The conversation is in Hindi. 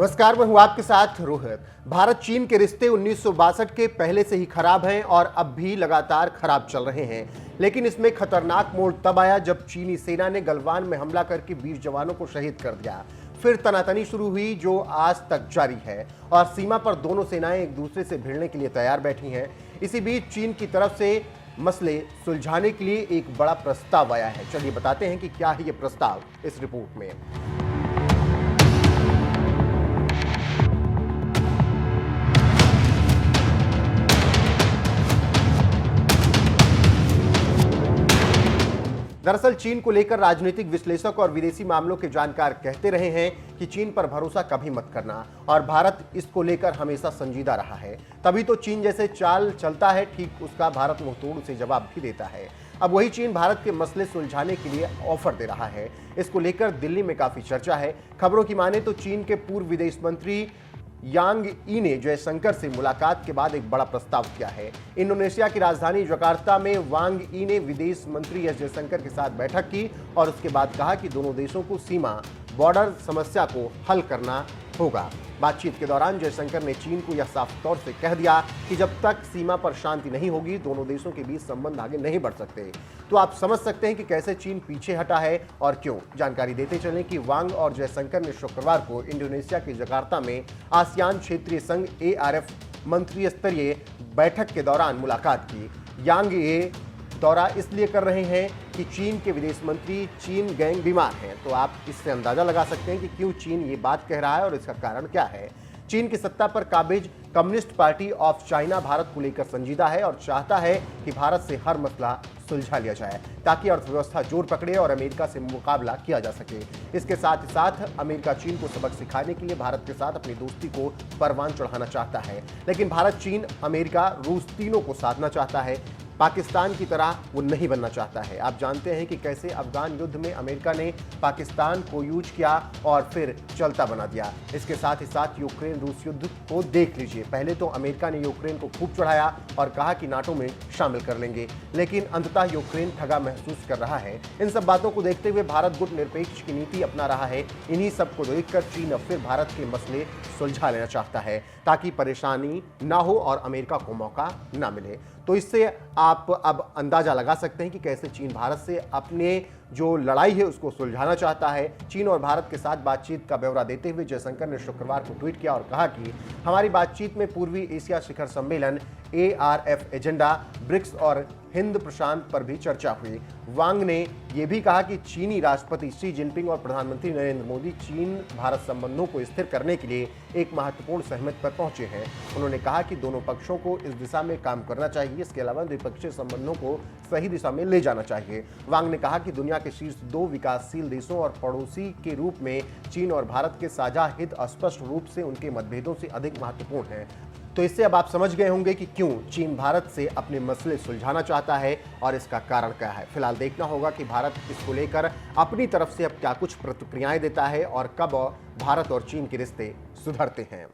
नमस्कार, मैं हूं आपके साथ रोहित। भारत चीन के रिश्ते 1962 के पहले से ही खराब हैं और अब भी लगातार खराब चल रहे हैं। लेकिन इसमें खतरनाक मोड़ तब आया जब चीनी सेना ने गलवान में हमला करके 20 जवानों को शहीद कर दिया। फिर तनातनी शुरू हुई जो आज तक जारी है और सीमा पर दोनों सेनाएं एक दूसरे से भिड़ने के लिए तैयार बैठी हैं। इसी बीच चीन की तरफ से मसले सुलझाने के लिए एक बड़ा प्रस्ताव आया है। चलिए बताते हैं कि क्या है ये प्रस्ताव इस रिपोर्ट में। दरअसल चीन को लेकर राजनीतिक विश्लेषक और विदेशी मामलों के जानकार कहते रहे हैं कि चीन पर भरोसा कभी मत करना और भारत इसको लेकर हमेशा संजीदा रहा है। तभी तो चीन जैसे चाल चलता है, ठीक उसका भारत मुंहतोड़ से जवाब भी देता है। अब वही चीन भारत के मसले सुलझाने के लिए ऑफर दे रहा है। इसको लेकर दिल्ली में काफी चर्चा है। खबरों की माने तो चीन के पूर्व विदेश मंत्री यांग यी ने जयशंकर से मुलाकात के बाद एक बड़ा प्रस्ताव किया है। इंडोनेशिया की राजधानी जकार्ता में वांग यी ने विदेश मंत्री एस जयशंकर के साथ बैठक की और उसके बाद कहा कि दोनों देशों को सीमा बॉर्डर समस्या को हल करना होगा। बातचीत के दौरान जयशंकर ने चीन को यह साफ तौर से कह दिया कि जब तक सीमा पर शांति नहीं होगी दोनों देशों के बीच संबंध आगे नहीं बढ़ सकते। तो आप समझ सकते हैं कि कैसे चीन पीछे हटा है और क्यों। जानकारी देते चलें कि वांग और जयशंकर ने शुक्रवार को इंडोनेशिया के जकार्ता में आसियान क्षेत्रीय संघ ARF मंत्री स्तरीय बैठक के दौरान मुलाकात की। यांग ये दौरा इसलिए कर रहे हैं कि चीन के विदेश मंत्री चीन गैंग बीमार हैं। तो आप इससे अंदाजा लगा सकते हैं कि क्यों चीन ये बात कह रहा है और इसका कारण क्या है। चीन की सत्ता पर काबिज communist party of China Bharat को लेकर संजीदा है और चाहता है कि भारत से हर मसला सुलझा लिया जाए ताकि अर्थव्यवस्था जोर पकड़े और अमेरिका से मुकाबला किया जा सके। इसके साथ ही साथ अमेरिका चीन को सबक सिखाने के लिए भारत के साथ अपनी दोस्ती को परवान चढ़ाना चाहता है। लेकिन भारत, चीन, अमेरिका, रूस तीनों को साधना चाहता है। पाकिस्तान की तरह वो नहीं बनना चाहता है। आप जानते हैं कि कैसे अफगान युद्ध में अमेरिका ने पाकिस्तान को यूज किया और फिर चलता बना दिया। इसके साथ ही साथ यूक्रेन रूस युद्ध को देख लीजिए। पहले तो अमेरिका ने यूक्रेन को खूब चढ़ाया और कहा कि नाटो में शामिल कर लेंगे, लेकिन अंततः यूक्रेन ठगा महसूस कर रहा है। इन सब बातों को देखते हुए भारत गुट निरपेक्ष की नीति अपना रहा है। इन्हीं सब को देखकर चीन अब फिर भारत के मसले सुलझा लेना चाहता है ताकि परेशानी ना हो और अमेरिका को मौका ना मिले। तो इससे आप अब अंदाजा लगा सकते हैं कि कैसे चीन भारत से अपने जो लड़ाई है उसको सुलझाना चाहता है। चीन और भारत के साथ बातचीत का ब्यौरा देते हुए जयशंकर ने शुक्रवार को ट्वीट किया और कहा कि हमारी बातचीत में पूर्वी एशिया शिखर सम्मेलन ARF एजेंडा, ब्रिक्स और हिंद प्रशांत पर भी चर्चा हुई। वांग ने यह भी कहा कि चीनी राष्ट्रपति शी जिनपिंग और प्रधानमंत्री नरेंद्र मोदी चीन भारत संबंधों को स्थिर करने के लिए एक महत्वपूर्ण सहमति पर पहुंचे हैं। उन्होंने कहा कि दोनों पक्षों को इस दिशा में काम करना चाहिए। इसके अलावा द्विपक्षीय संबंधों को सही दिशा में ले जाना चाहिए। वांग ने कहा कि दुनिया के शीर्ष 2 विकासशील देशों और पड़ोसी के रूप में चीन और भारत के साझा हित स्पष्ट रूप से उनके मतभेदों से अधिक महत्वपूर्ण है। तो इससे अब आप समझ गए होंगे कि क्यों चीन भारत से अपने मसले सुलझाना चाहता है और इसका कारण क्या है। फिलहाल देखना होगा कि भारत इसको लेकर अपनी तरफ से अब क्या कुछ प्रतिक्रियाएं देता है और कब भारत और चीन के रिश्ते सुधरते हैं।